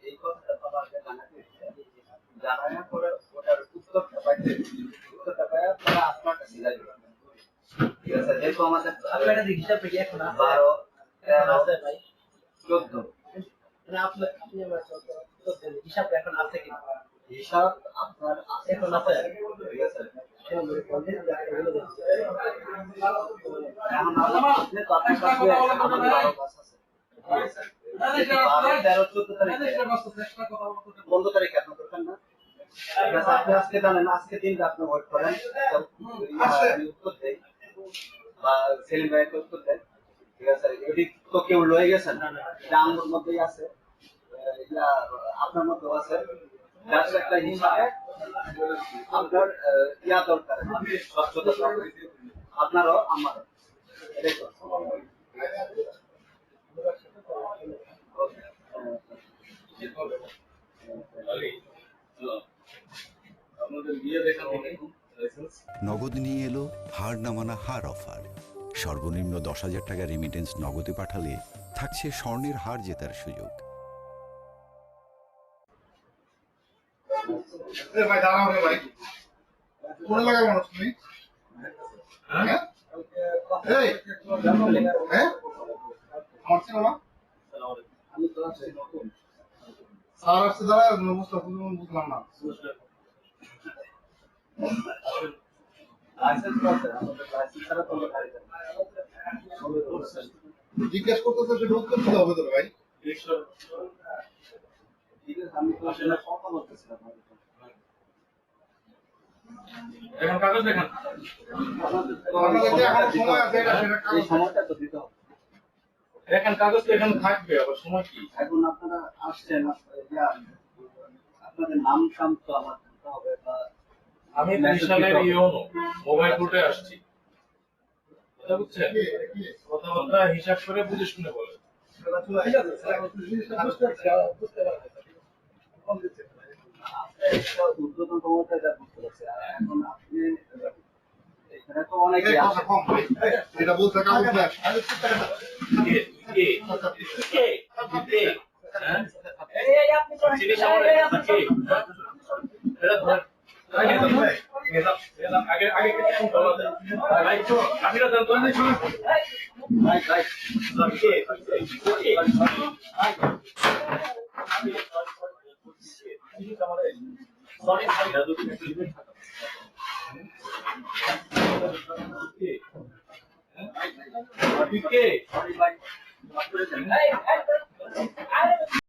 এই কথাটা বাবাকে জানাতে জানানোর পরে ওটার উত্তরটা পাইতে উত্তরটা পাই আপনারা আপনার কাছে যাবেন। ঠিক আছে, যেহেতু আমাদের আপনারা হিসাব থেকে এখন 12 13 ভাই 14 মানে আপনি আমার হিসাব এখন আছে কি হিসাব আপনার এখন আছে। ঠিক আছে, এখন আপনি তো আপনার কাছে আমাদের 12 ক্লাস আছে। ঠিক আছে, 13 14 তারিখে 15 তারিখে আপনার দরকার না। ঠিক আছে, আপনি আজকে জানেন আজকে দিনটা আপনি ওয়েট করেন উত্তর দেয় বা সেলিম ভাই উত্তর দেয়। ঠিক আছে, এটি তো কেউ লয়ে গেছেন এটা আমার মধ্যেই আছে, আপনার মধ্যেও আছে। জাস্ট একটা হিসাবে আপনার ইয়া দরকার স্বচ্ছতা আপনারও আমারও দেখো নগদ নিয়ে এলো হার নামানা হার অফার। সর্বনিম্ন 10,000 টাকা রেমিটেন্স নগদে পাঠালে থাকছে স্বর্ণের হার জেতার সুযোগ। ভাই দাঁড়াও রে ভাই, কোন এলাকার মানুষ তুমি? হ্যাঁ এই হ্যাঁ আমার ছিল না আমি তো আসছি নতুন স্যার আসছে দাঁড়া বুঝলাম না। লাইসেন্স আছে আমাদের লাইসেন্স ছাড়া তো গাড়ি জিজ্ঞেস করতেছে সেটা উত্তর দিতে হবে তো ভাই। ঠিক আছে, আমি তো আসলে কথা বলতেছিলাম। এখন কাগজ দেখান। সময় আছে, এই সময়টা তো দিতে হবে। দেখেন কাগজ তো এখানে থাকবে, আবার সময় কি? এখন আপনারা আসছেন আপনাদের নাম টাম তো আমার দিতে হবে বা আমি ত্রিশালের ইউনো মোবাইল কোর্টে আসছি, কথা বুঝছেন? কথাবার্তা হিসাব করে বুঝে শুনে বলেন। উদ্বোধন ক্ষমতা যা বুঝতে পারছি। এখন আপনি এখানে তো অনেক এটা বলতে কাগজ নিয়ে আসে। আগে